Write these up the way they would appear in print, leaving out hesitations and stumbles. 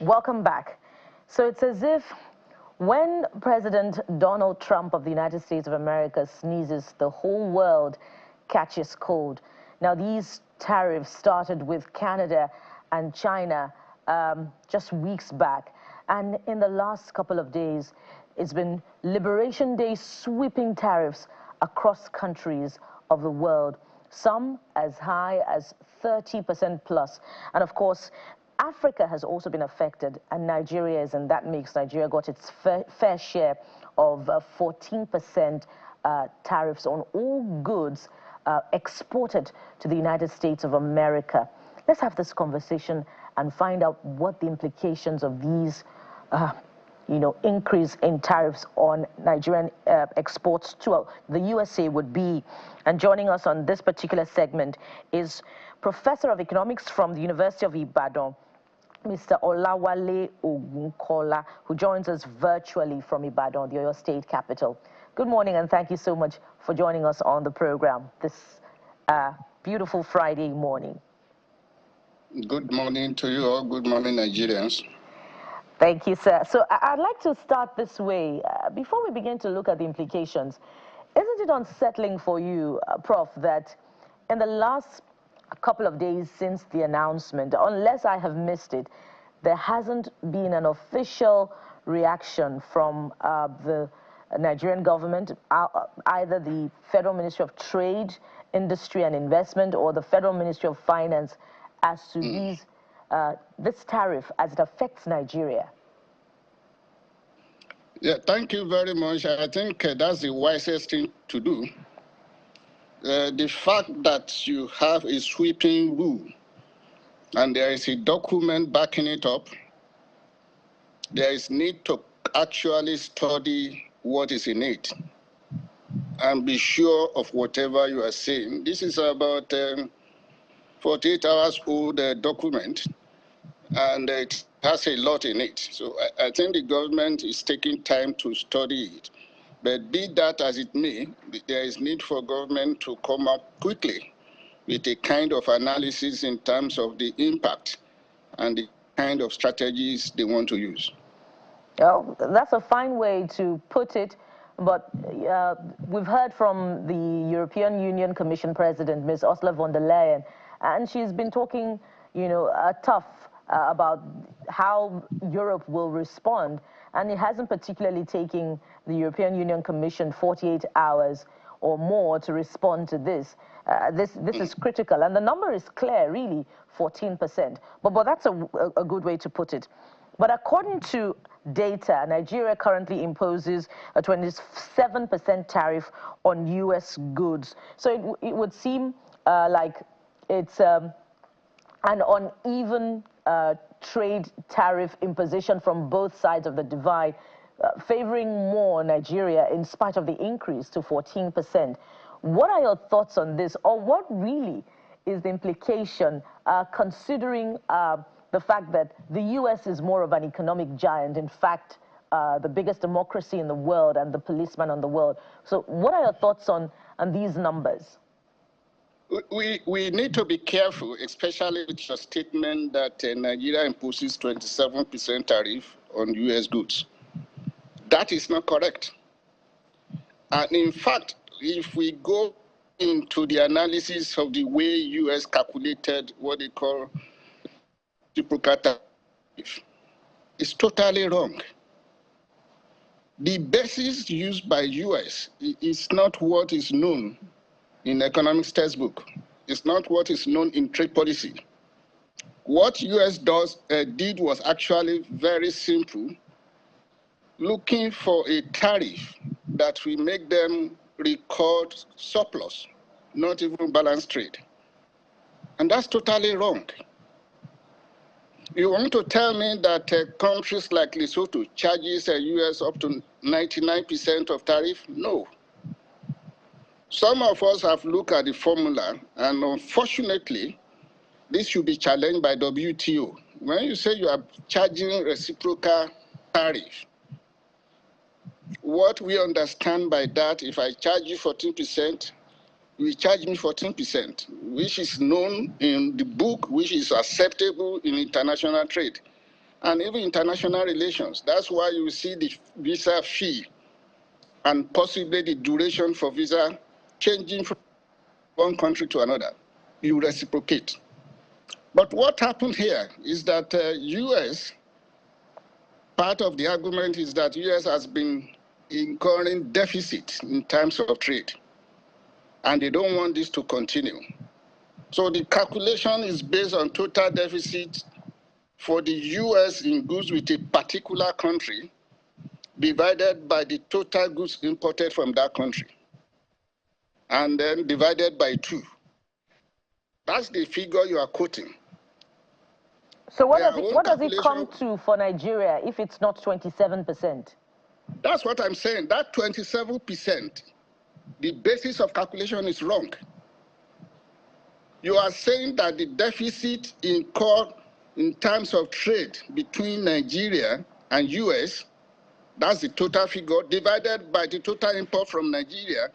Welcome back. So it's as if when President Donald Trump of the United States of America sneezes, the whole world catches cold. Now, these tariffs started with Canada and China just weeks back. And in the last couple of days, it's been Liberation Day sweeping tariffs across countries of the world, some as high as 30% plus. And of course, Africa has also been affected, and Nigeria is, and that makes Nigeria got its fair share of 14% tariffs on all goods exported to the United States of America. Let's have this conversation and find out what the implications of these increase in tariffs on Nigerian exports to the USA would be. And joining us on this particular segment is Professor of Economics from the University of Ibadan, Mr. Olawale Ogunkola, who joins us virtually from Ibadan, the Oyo State capital. Good morning, and thank you so much for joining us on the program this beautiful Friday morning. Good morning to you all. Good morning, Nigerians. Thank you, sir. So I'd like to start this way. Before we begin to look at the implications, isn't it unsettling for you, Prof, that in the last couple of days since the announcement, unless I have missed it, there hasn't been an official reaction from the Nigerian government, either the Federal Ministry of Trade, Industry and Investment, or the Federal Ministry of Finance, as to this tariff as it affects Nigeria? Yeah, thank you very much. I think that's the wisest thing to do. The fact that you have a sweeping rule and there is a document backing it up, there is need to actually study what is in it and be sure of whatever you are saying. This is about 48 hours old document, and it has a lot in it. So I think the government is taking time to study it. But be that as it may, there is need for government to come up quickly with a kind of analysis in terms of the impact and the kind of strategies they want to use. Well, that's a fine way to put it. But we've heard from the European Union Commission President, Ms. Ursula von der Leyen, and she's been talking, tough about how Europe will respond. And it hasn't particularly taken the European Union Commission 48 hours or more to respond to this. This is critical. And the number is clear, really, 14%. But that's a good way to put it. But according to data, Nigeria currently imposes a 27% tariff on U.S. goods. So it would seem like it's an uneven trade tariff imposition from both sides of the divide, favoring more Nigeria in spite of the increase to 14%. What are your thoughts on this, or what really is the implication, considering the fact that the U.S. is more of an economic giant, in fact, the biggest democracy in the world and the policeman on the world? So what are your thoughts on these numbers? We need to be careful, especially with your statement that Nigeria imposes 27% tariff on U.S. goods. That is not correct. And in fact, if we go into the analysis of the way U.S. calculated what they call reciprocal tariff, it's totally wrong. The basis used by U.S. is not what is known in economics textbook. It's not what is known in trade policy. What U.S. did was actually very simple, looking for a tariff that will make them record surplus, not even balance trade. And that's totally wrong. You want to tell me that countries like Lesotho charges the U.S. up to 99% of tariff? No. Some of us have looked at the formula, and unfortunately, this should be challenged by WTO. When you say you are charging reciprocal tariff, what we understand by that, if I charge you 14%, you charge me 14%, which is known in the book, which is acceptable in international trade. and even international relations. That's why you see the visa fee and possibly the duration for visa changing from one country to another. You reciprocate. But what happened here is that U.S., part of the argument is that U.S. has been incurring deficit in terms of trade, and they don't want this to continue. So the calculation is based on total deficit for the U.S. in goods with a particular country divided by the total goods imported from that country, and then divided by 2. That's the figure you are quoting. So what does it come to for Nigeria if it's not 27%? That's what I'm saying. That 27%, the basis of calculation is wrong. You are saying that the deficit incurred in terms of trade between Nigeria and U.S., that's the total figure, divided by the total import from Nigeria,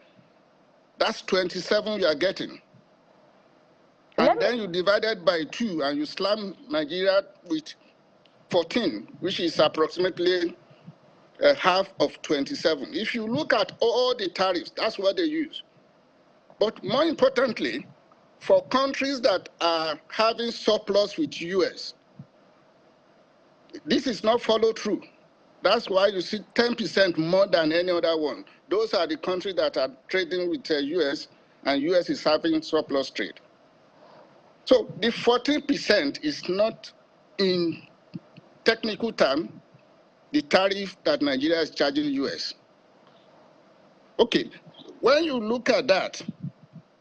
that's 27 you are getting. And then you divide it by 2 and you slam Nigeria with 14, which is approximately half of 27. If you look at all the tariffs, that's what they use. But more importantly, for countries that are having surplus with US, this is not followed through. That's why you see 10% more than any other one. Those are the countries that are trading with US, and US is having surplus trade. So the 14% is not, in technical term, the tariff that Nigeria is charging US. Okay, when you look at that,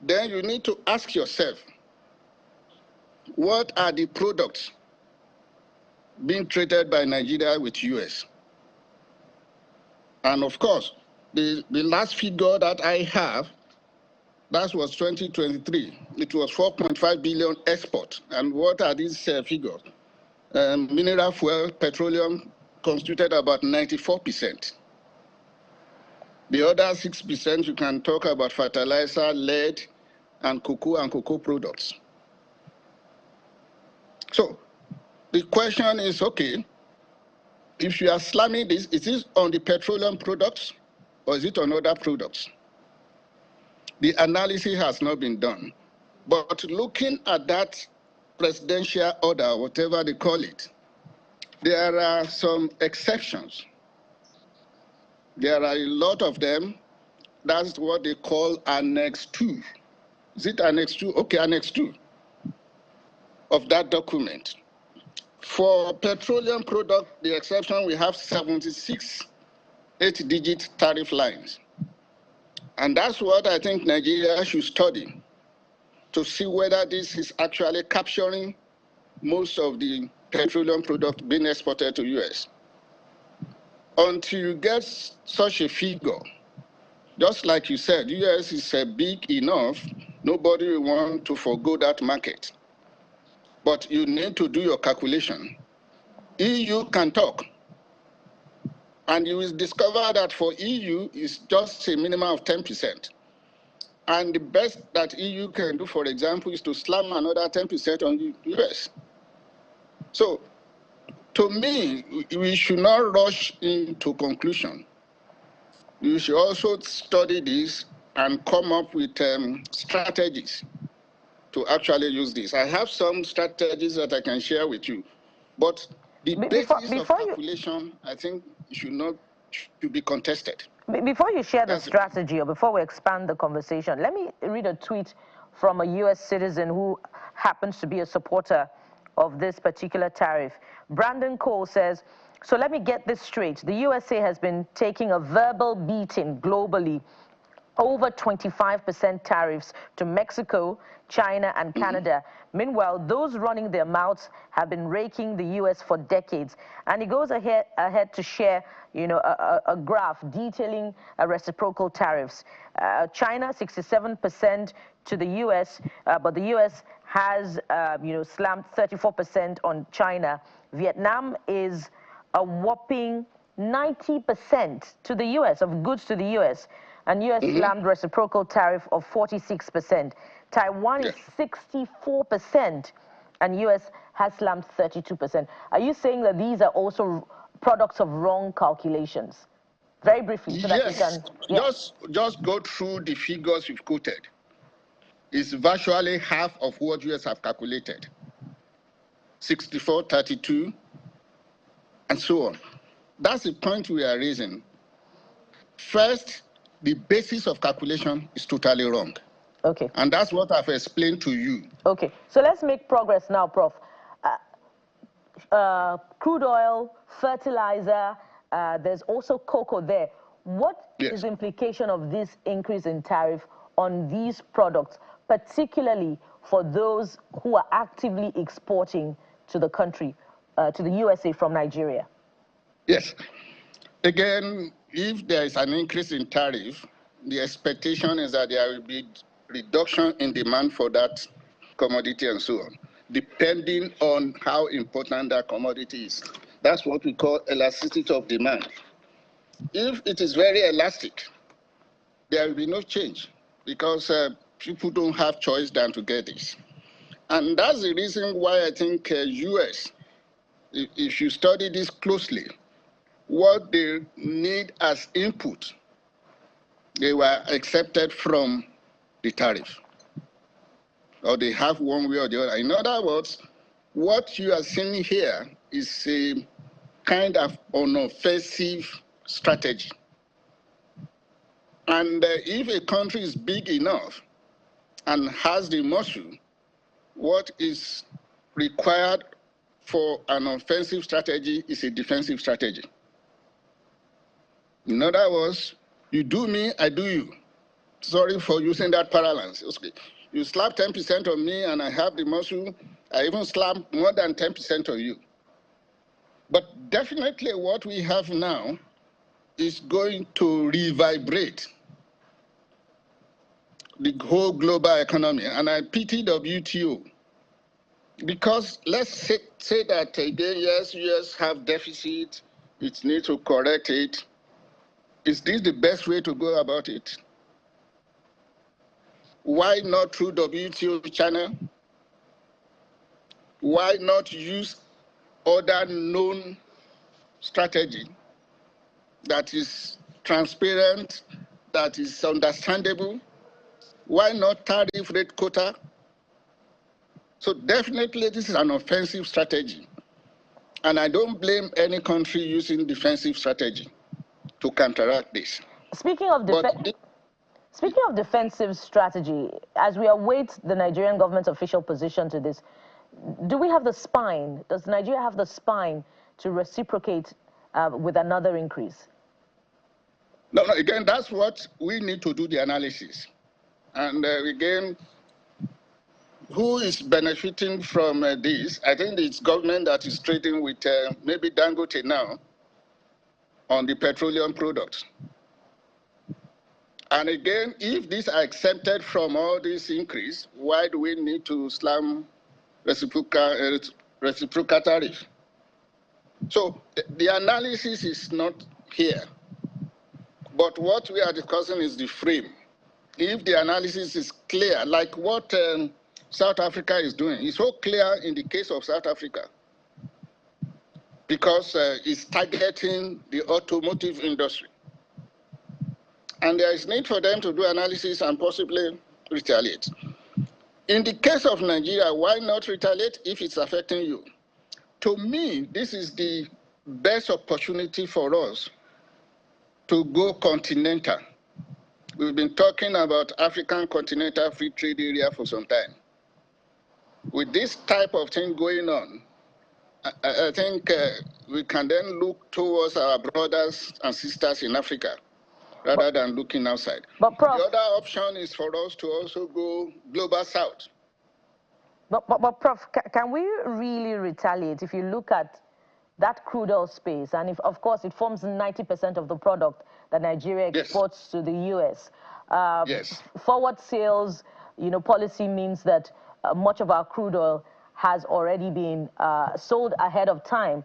then you need to ask yourself, what are the products being traded by Nigeria with US? And of course, the last figure that I have, that was 2023. It was 4.5 billion export. And what are these figures? Mineral fuel, petroleum constituted about 94%. The other 6% you can talk about fertilizer, lead, and cocoa products. So the question is, okay, if you are slamming this, is this on the petroleum products or is it on other products? The analysis has not been done. But looking at that presidential order, whatever they call it, there are some exceptions. There are a lot of them. That's what they call Annex 2. Is it Annex 2? Okay, Annex 2 of that document. For petroleum product, the exception, we have 76 8-digit tariff lines. And that's what I think Nigeria should study to see whether this is actually capturing most of the petroleum product being exported to US. Until you get such a figure, just like you said, US is big enough, nobody will want to forgo that market. But you need to do your calculation. EU can talk. And you will discover that for EU, it's just a minimum of 10%. And the best that EU can do, for example, is to slam another 10% on the US. So, to me, we should not rush into conclusion. We should also study this and come up with strategies to actually use this. I have some strategies that I can share with you, but the basis of calculation, I think, should be contested. Before you share the strategy, or before we expand the conversation, let me read a tweet from a U.S. citizen who happens to be a supporter of this particular tariff. Brandon Cole says, so let me get this straight. The USA has been taking a verbal beating globally, over 25% tariffs to Mexico, China, and Canada. Meanwhile, those running their mouths have been raking the U.S. for decades. And he goes ahead to share, a graph detailing reciprocal tariffs. China, 67% to the U.S., but the U.S. has, slammed 34% on China. Vietnam is a whopping 90% to the U.S., of goods to the U.S., and U.S. slammed reciprocal tariff of 46%. Taiwan is 64%. And US has slammed 32%. Are you saying that these are also products of wrong calculations? Very briefly, so that we Yes, can... Yeah. just go through the figures you've quoted. It's virtually half of what US have calculated. 64, 32, and so on. That's the point we are raising. First, the basis of calculation is totally wrong. Okay. And that's what I've explained to you. Okay, so let's make progress now, Prof. Crude oil, fertilizer, there's also cocoa there. What is the implication of this increase in tariff on these products, particularly for those who are actively exporting to the country, to the USA from Nigeria? Yes. Again, if there is an increase in tariff, the expectation is that there will be reduction in demand for that commodity and so on, depending on how important that commodity is. That's what we call elasticity of demand. If it is very elastic, there will be no change because people don't have choice than to get this. And that's the reason why I think US, if you study this closely, what they need as input, they were accepted from the tariff. Or they have one way or the other. In other words, what you are seeing here is a kind of an offensive strategy. And if a country is big enough and has the muscle, what is required for an offensive strategy is a defensive strategy. In other words, you do me, I do you. Sorry for using that parallel. Okay. You slap 10% on me and I have the muscle, I even slap more than 10% on you. But definitely what we have now is going to revibrate the whole global economy. And I pity WTO. Because let's say that again, yes, US have deficit, it needs to correct it. Is this the best way to go about it? Why not through WTO channel? Why not use other known strategy that is transparent, that is understandable? Why not tariff rate quota? So definitely this is an offensive strategy. And I don't blame any country using defensive strategy to counteract this. Speaking of defensive strategy, as we await the Nigerian government's official position to this, do we have the spine? Does Nigeria have the spine to reciprocate with another increase? No, again, that's what we need to do the analysis. And again, who is benefiting from this? I think it's government that is trading with maybe Dangote now on the petroleum products. And again, if these are exempted from all this increase, why do we need to slam reciprocal tariff? So the analysis is not here. But what we are discussing is the frame. If the analysis is clear, like what South Africa is doing, it's so clear in the case of South Africa because it's targeting the automotive industry. And there is need for them to do analysis and possibly retaliate. In the case of Nigeria, why not retaliate if it's affecting you? To me, this is the best opportunity for us to go continental. We've been talking about African Continental Free Trade Area for some time. With this type of thing going on, I think we can then look towards our brothers and sisters in Africa rather than looking outside. But Prof, the other option is for us to also go global south. But Prof, can we really retaliate if you look at that crude oil space, and if, of course, it forms 90% of the product that Nigeria exports to the US. Forward sales, policy means that much of our crude oil has already been sold ahead of time,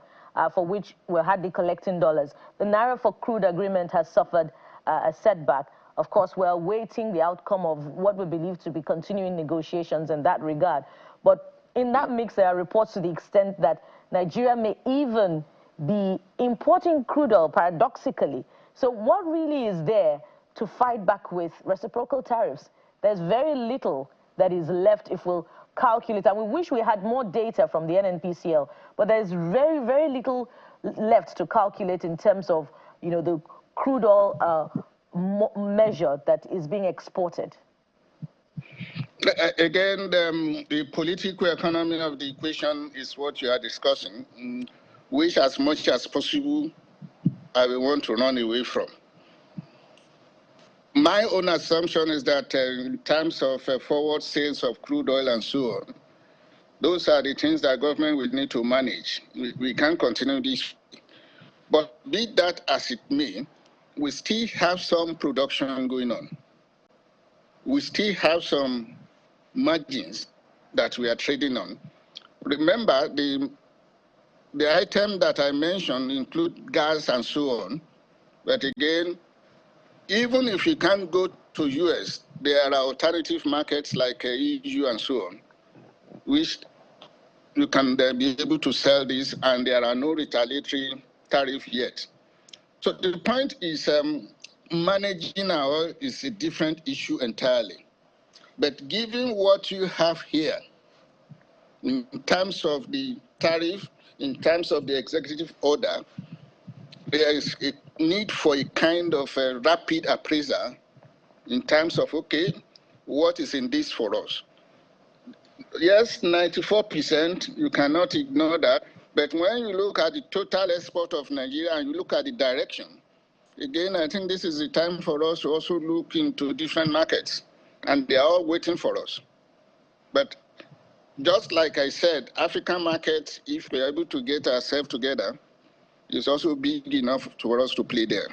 for which we're hardly collecting dollars. The Naira for crude agreement has suffered a setback. Of course, we're awaiting the outcome of what we believe to be continuing negotiations in that regard. But in that mix, there are reports to the extent that Nigeria may even be importing crude oil, paradoxically. So what really is there to fight back with reciprocal tariffs? There's very little that is left if we'll calculate, and we wish we had more data from the NNPCL, but there's very, very little left to calculate in terms of, you know, the crude oil measure that is being exported. Again, the political economy of the equation is what you are discussing, which as much as possible I will want to run away from. My own assumption is that in terms of forward sales of crude oil and so on, those are the things that government will need to manage. We can't continue this. But be that as it may, we still have some production going on. We still have some margins that we are trading on. Remember, the item that I mentioned include gas and so on. But again, even if you can't go to US, there are alternative markets like EU and so on, which you can be able to sell this, and there are no retaliatory tariff yet. So the point is managing our oil is a different issue entirely. But given what you have here, in terms of the tariff, in terms of the executive order, there is a need for a kind of a rapid appraisal in terms of, okay, what is in this for us? Yes, 94%, you cannot ignore that. But when you look at the total export of Nigeria and you look at the direction, again, I think this is the time for us to also look into different markets. And they are all waiting for us. But just like I said, African market, if we're able to get ourselves together, is also big enough for us to play there.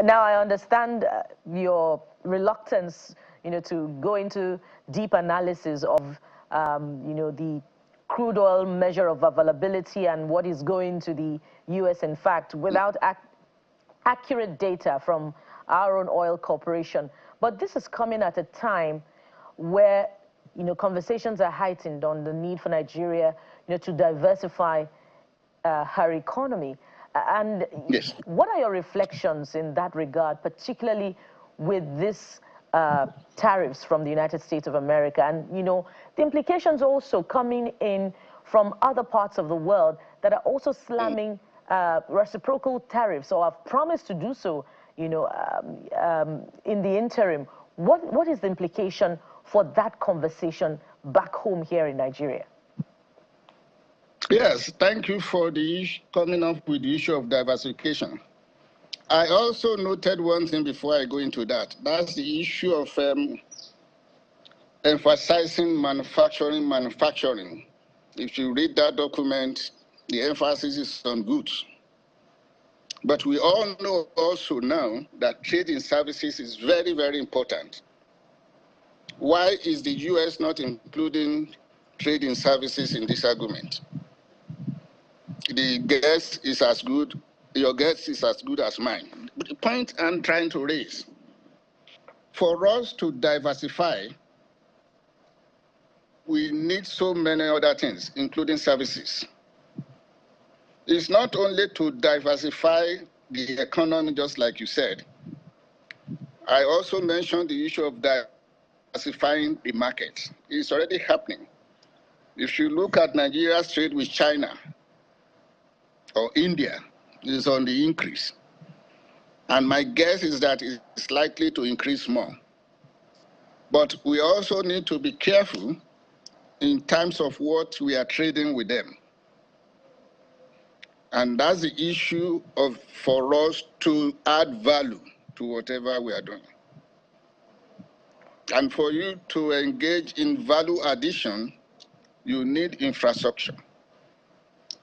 Now, I understand your reluctance, you know, to go into deep analysis of, you know, the crude oil measure of availability and what is going to the U.S., in fact, without accurate data from our own oil corporation. But this is coming at a time where, you know, conversations are heightened on the need for Nigeria, you know, to diversify her economy. And yes, what are your reflections in that regard, particularly with this tariffs from the United States of America, and, you know, the implications also coming in from other parts of the world that are also slamming reciprocal tariffs, or have promised to do so, you know, in the interim? What is the implication for that conversation back home here in Nigeria? Yes, thank you for coming up with the issue of diversification. I also noted one thing before I go into that. That's the issue of emphasizing manufacturing. If you read that document, the emphasis is on goods. But we all know also now that trade in services is very, very important. Why is the US not including trade in services in this argument? The guess is as good, your guess is as good as mine. But the point I'm trying to raise, for us to diversify, we need so many other things, including services. It's not only to diversify the economy, just like you said. I also mentioned the issue of diversifying the market. It's already happening. If you look at Nigeria's trade with China or India, it's on the increase. And my guess is that it's likely to increase more. But we also need to be careful in terms of what we are trading with them. And that's the issue for us to add value to whatever we are doing. And for you to engage in value addition, you need infrastructure.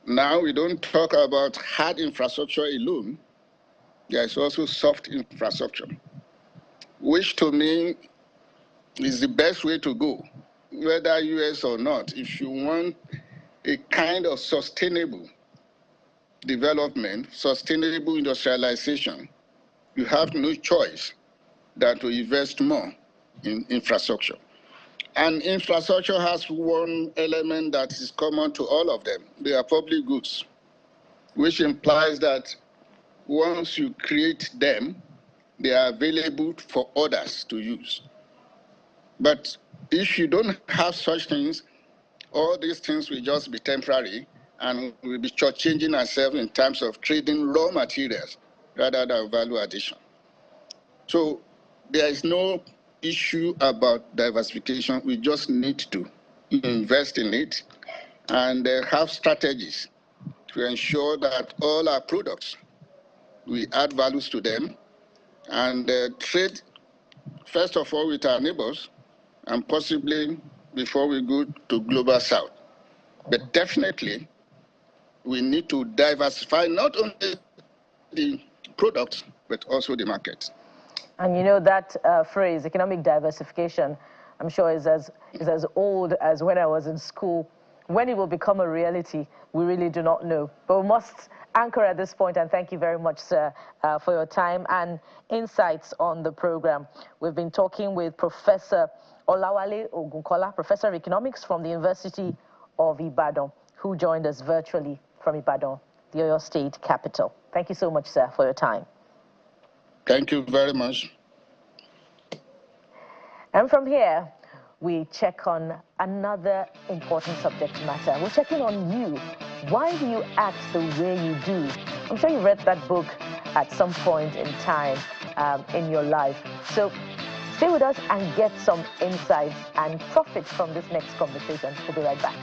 Now, we don't talk about hard infrastructure alone. There is also soft infrastructure, which to me is the best way to go, whether US or not. If you want a kind of sustainable development, sustainable industrialization, you have no choice than to invest more in infrastructure. And infrastructure has one element that is common to all of them. They are public goods, which implies that once you create them, they are available for others to use. But if you don't have such things, all these things will just be temporary, and we'll be shortchanging ourselves in terms of trading raw materials rather than value addition. So there is no issue about diversification. We just need to invest in it and have strategies to ensure that all our products, we add values to them and trade, first of all, with our neighbors and possibly before we go to global south. But definitely, we need to diversify not only the products, but also the market. And you know that phrase, economic diversification, I'm sure is as old as when I was in school. When it will become a reality, we really do not know. But we must anchor at this point, and thank you very much, sir, for your time and insights on the program. We've been talking with Professor Olawale Ogunkola, Professor of Economics from the University of Ibadan, who joined us virtually from Ibadan, the Oyo State capital. Thank you so much, sir, for your time. Thank you very much. And from here, we check on another important subject matter. We're checking on you. Why do you act the way you do? I'm sure you read that book at some point in time in your life. So stay with us and get some insights and profit from this next conversation. We'll be right back.